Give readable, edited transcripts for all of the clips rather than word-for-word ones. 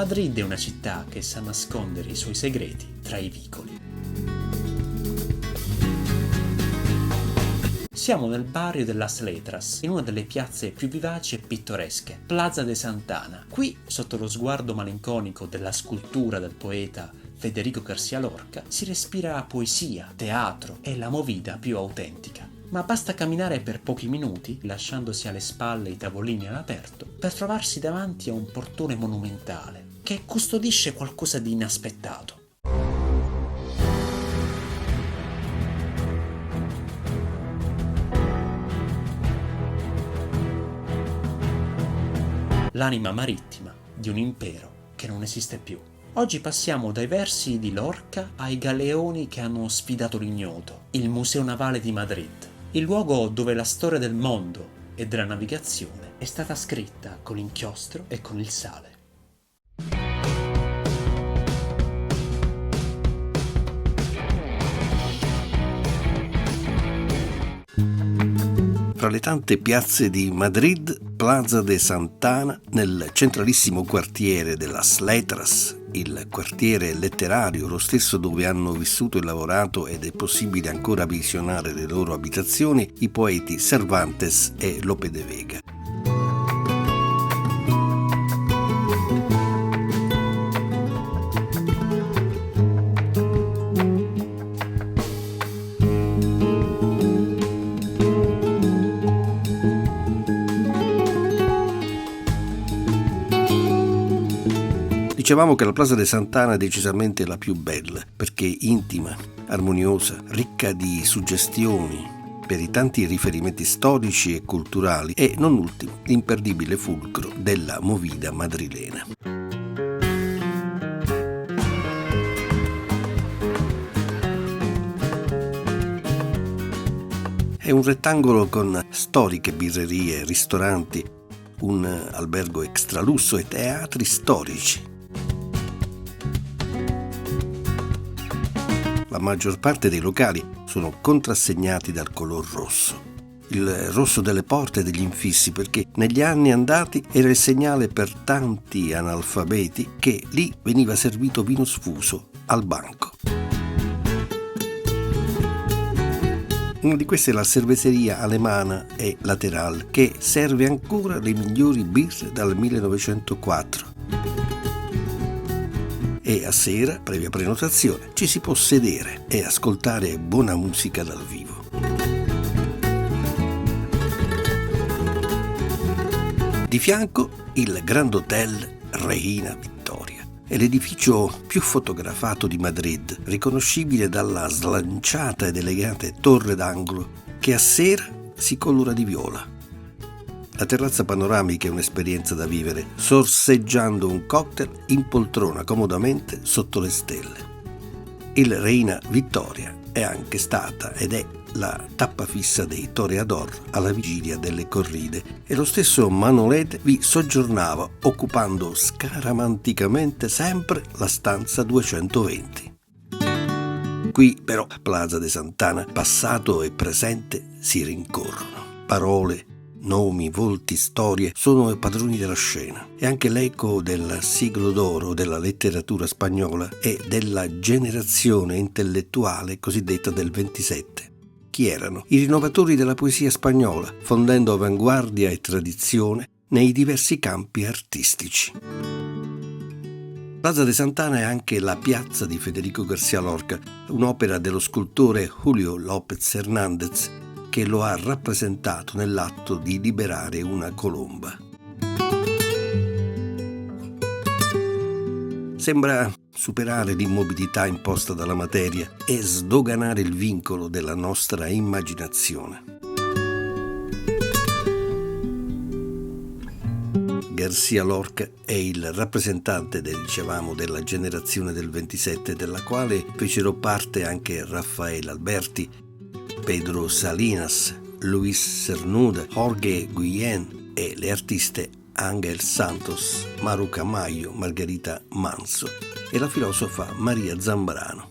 Madrid è una città che sa nascondere i suoi segreti tra i vicoli. Siamo nel barrio de Las Letras, in una delle piazze più vivaci e pittoresche, Plaza de Sant'Ana. Qui, sotto lo sguardo malinconico della scultura del poeta Federico García Lorca, si respira poesia, teatro e la movida più autentica. Ma basta camminare per pochi minuti, lasciandosi alle spalle i tavolini all'aperto, per trovarsi davanti a un portone monumentale che custodisce qualcosa di inaspettato. L'anima marittima di un impero che non esiste più. Oggi passiamo dai versi di Lorca ai galeoni che hanno sfidato l'ignoto, il Museo Navale di Madrid, il luogo dove la storia del mondo e della navigazione è stata scritta con l'inchiostro e con il sale. Fra le tante piazze di Madrid, Plaza de Sant'Ana, nel centralissimo quartiere de Las Letras, il quartiere letterario, lo stesso dove hanno vissuto e lavorato ed è possibile ancora visionare le loro abitazioni, i poeti Cervantes e Lope de Vega. Dicevamo che la Plaza de Sant'Ana è decisamente la più bella, perché intima, armoniosa, ricca di suggestioni per i tanti riferimenti storici e culturali e, non ultimo, l'imperdibile fulcro della movida madrilena. È un rettangolo con storiche birrerie, ristoranti, un albergo extralusso e teatri storici. La maggior parte dei locali sono contrassegnati dal color rosso. Il rosso delle porte e degli infissi, perché negli anni andati era il segnale per tanti analfabeti che lì veniva servito vino sfuso al banco. Una di queste è la cerveseria alemana e Lateral, che serve ancora le migliori birre dal 1904. E a sera, previa prenotazione, ci si può sedere e ascoltare buona musica dal vivo. Di fianco il Grand Hotel Reina Victoria. È l'edificio più fotografato di Madrid, riconoscibile dalla slanciata ed elegante torre d'angolo che a sera si colora di viola. La terrazza panoramica è un'esperienza da vivere, sorseggiando un cocktail in poltrona comodamente sotto le stelle. Il Reina Victoria è anche stata ed è la tappa fissa dei toreador alla vigilia delle corride e lo stesso Manolete vi soggiornava occupando scaramanticamente sempre la stanza 220. Qui però, Plaza de Sant'Ana, passato e presente si rincorrono. Parole, nomi, volti, storie sono padroni della scena e anche l'eco del siglo d'oro della letteratura spagnola e della generazione intellettuale cosiddetta del 27. Chi erano? I rinnovatori della poesia spagnola, fondendo avanguardia e tradizione nei diversi campi artistici. Plaza de Sant'Ana è anche la piazza di Federico García Lorca, un'opera dello scultore Julio López Hernández, che lo ha rappresentato nell'atto di liberare una colomba. Sembra superare l'immobilità imposta dalla materia e sdoganare il vincolo della nostra immaginazione. García Lorca è il rappresentante della generazione del 27, della quale fecero parte anche Rafael Alberti, Pedro Salinas, Luis Cernuda, Jorge Guillén e le artiste Ángel Santos, Maru Caamayo, Margarita Manso e la filosofa Maria Zambrano.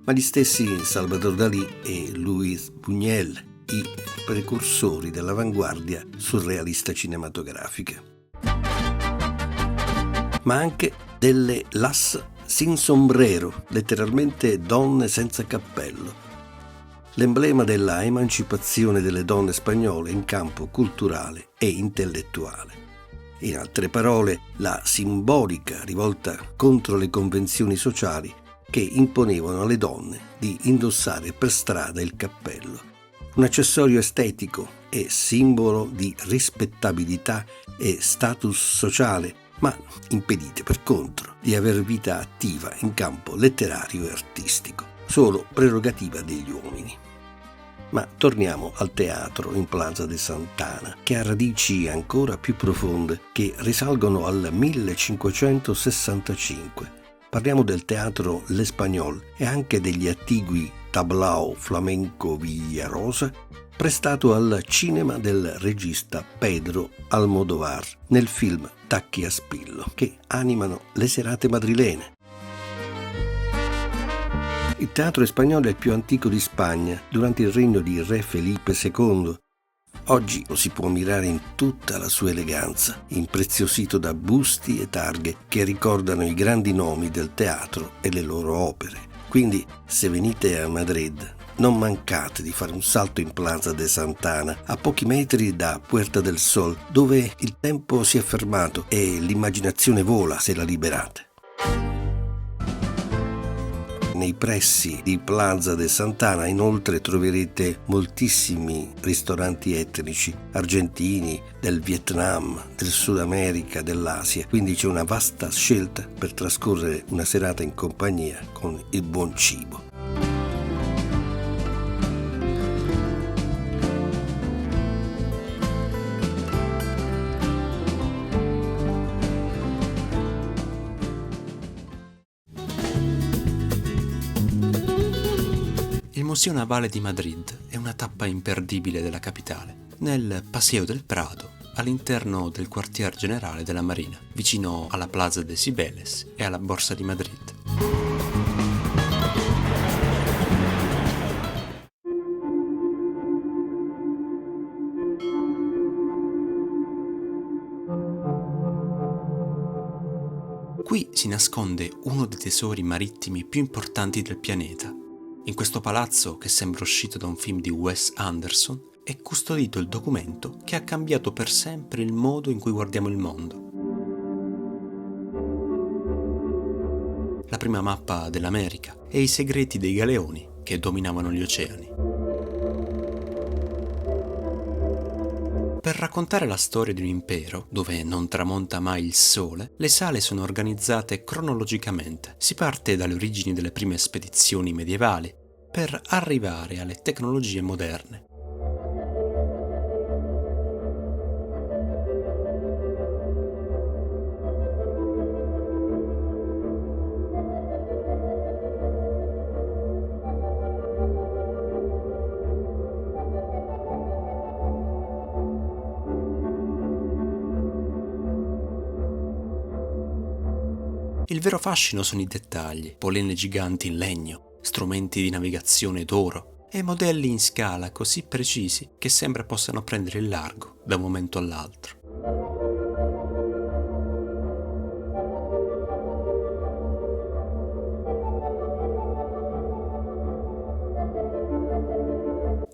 Ma gli stessi Salvador Dalí e Luis Buñuel, i precursori dell'avanguardia surrealista cinematografica. Ma anche delle Las Sin Sombrero, letteralmente donne senza cappello, l'emblema della emancipazione delle donne spagnole in campo culturale e intellettuale. In altre parole, la simbolica rivolta contro le convenzioni sociali che imponevano alle donne di indossare per strada il cappello, un accessorio estetico e simbolo di rispettabilità e status sociale, ma impedite per contro di aver vita attiva in campo letterario e artistico, solo prerogativa degli uomini. Ma torniamo al teatro in Plaza de Santana, che ha radici ancora più profonde che risalgono al 1565. Parliamo del teatro L'Espagnol e anche degli attigui Tablao Flamenco Villarosa, prestato al cinema del regista Pedro Almodóvar nel film Tacchi a spillo, che animano le serate madrilene. Il teatro spagnolo è il più antico di Spagna, durante il regno di Re Felipe II. Oggi lo si può ammirare in tutta la sua eleganza, impreziosito da busti e targhe che ricordano i grandi nomi del teatro e le loro opere. Quindi, se venite a Madrid, non mancate di fare un salto in Plaza de Santana, a pochi metri da Puerta del Sol, dove il tempo si è fermato e l'immaginazione vola se la liberate. Nei pressi di Plaza de Santana inoltre troverete moltissimi ristoranti etnici, argentini, del Vietnam, del Sud America, dell'Asia, quindi c'è una vasta scelta per trascorrere una serata in compagnia con il buon cibo. Il Museo Navale di Madrid è una tappa imperdibile della capitale, nel Paseo del Prado, all'interno del quartier generale della Marina, vicino alla Plaza de Cibeles e alla Borsa di Madrid. Qui si nasconde uno dei tesori marittimi più importanti del pianeta. In questo palazzo, che sembra uscito da un film di Wes Anderson, è custodito il documento che ha cambiato per sempre il modo in cui guardiamo il mondo. La prima mappa dell'America e i segreti dei galeoni che dominavano gli oceani. Per raccontare la storia di un impero, dove non tramonta mai il sole, le sale sono organizzate cronologicamente. Si parte dalle origini delle prime spedizioni medievali, per arrivare alle tecnologie moderne. Il vero fascino sono i dettagli, polene giganti in legno, strumenti di navigazione d'oro e modelli in scala così precisi che sembra possano prendere il largo da un momento all'altro.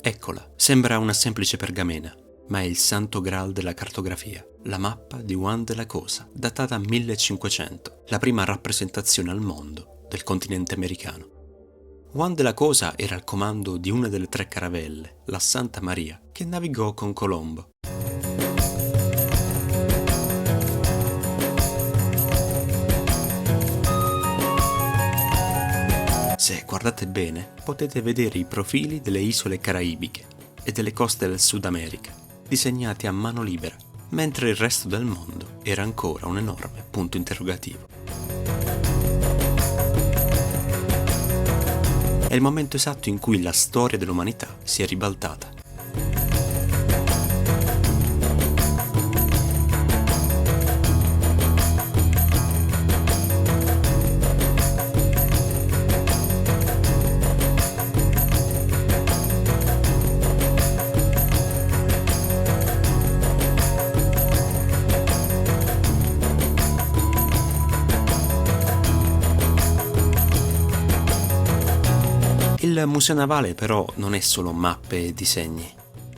Eccola, sembra una semplice pergamena, ma è il santo graal della cartografia, la mappa di Juan de la Cosa, datata 1500, la prima rappresentazione al mondo del continente americano. Juan de la Cosa era al comando di una delle 3 caravelle, la Santa Maria, che navigò con Colombo. Se guardate bene, potete vedere i profili delle isole caraibiche e delle coste del Sud America, disegnati a mano libera, mentre il resto del mondo era ancora un enorme punto interrogativo. È il momento esatto in cui la storia dell'umanità si è ribaltata. Il museo navale però non è solo mappe e disegni,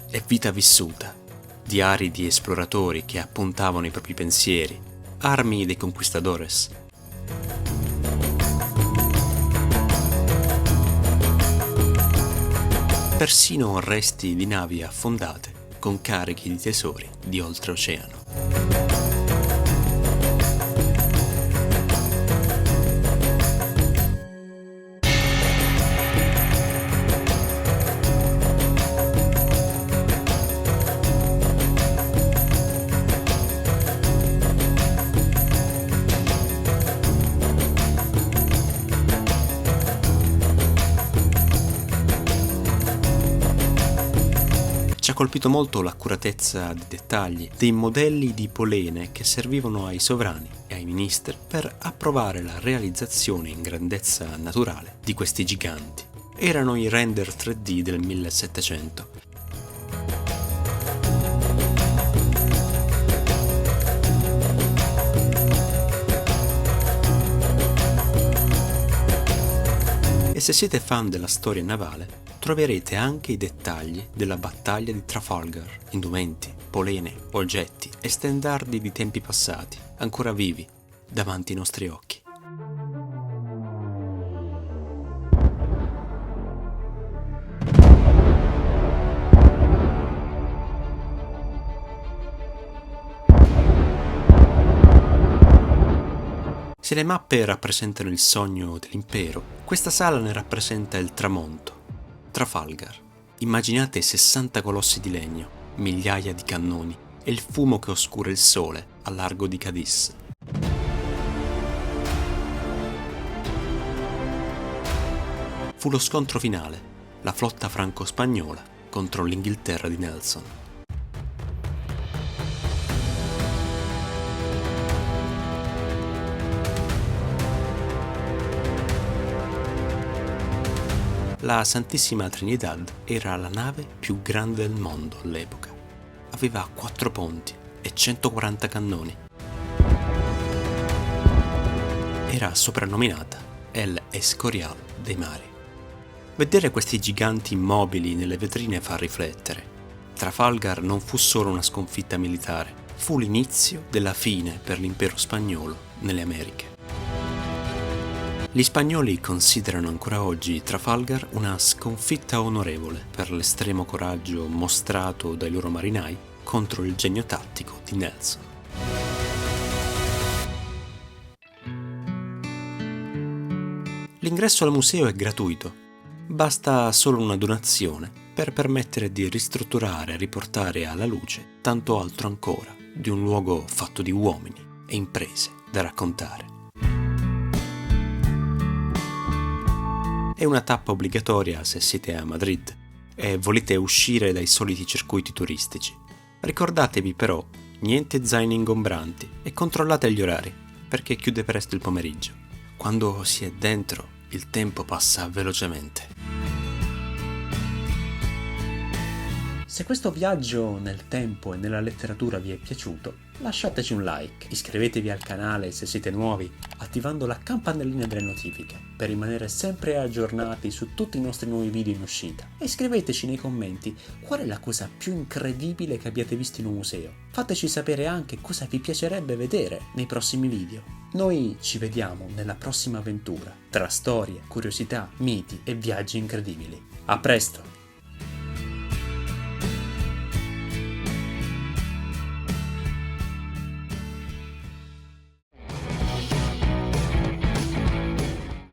è vita vissuta, diari di esploratori che appuntavano i propri pensieri, armi dei conquistadores. Persino resti di navi affondate con carichi di tesori di oltreoceano. Ci ha colpito molto l'accuratezza dei dettagli, dei modelli di polene che servivano ai sovrani e ai ministri per approvare la realizzazione in grandezza naturale di questi giganti. Erano i render 3D del 1700. E se siete fan della storia navale, troverete anche i dettagli della battaglia di Trafalgar, indumenti, polene, oggetti e stendardi di tempi passati, ancora vivi, davanti ai nostri occhi. Se le mappe rappresentano il sogno dell'impero, questa sala ne rappresenta il tramonto. Trafalgar. Immaginate 60 colossi di legno, migliaia di cannoni e il fumo che oscura il sole al largo di Cadiz. Fu lo scontro finale, la flotta franco-spagnola contro l'Inghilterra di Nelson. La Santissima Trinidad era la nave più grande del mondo all'epoca. Aveva 4 ponti e 140 cannoni. Era soprannominata El Escorial dei mari. Vedere questi giganti immobili nelle vetrine fa riflettere. Trafalgar non fu solo una sconfitta militare, fu l'inizio della fine per l'impero spagnolo nelle Americhe. Gli spagnoli considerano ancora oggi Trafalgar una sconfitta onorevole per l'estremo coraggio mostrato dai loro marinai contro il genio tattico di Nelson. L'ingresso al museo è gratuito, basta solo una donazione per permettere di ristrutturare e riportare alla luce tanto altro ancora di un luogo fatto di uomini e imprese da raccontare. È una tappa obbligatoria se siete a Madrid e volete uscire dai soliti circuiti turistici. Ricordatevi però, niente zaini ingombranti e controllate gli orari, perché chiude presto il pomeriggio. Quando si è dentro, il tempo passa velocemente. Se questo viaggio nel tempo e nella letteratura vi è piaciuto, lasciateci un like, iscrivetevi al canale se siete nuovi, attivando la campanellina delle notifiche per rimanere sempre aggiornati su tutti i nostri nuovi video in uscita e scriveteci nei commenti qual è la cosa più incredibile che abbiate visto in un museo. Fateci sapere anche cosa vi piacerebbe vedere nei prossimi video. Noi ci vediamo nella prossima avventura tra storie, curiosità, miti e viaggi incredibili. A presto!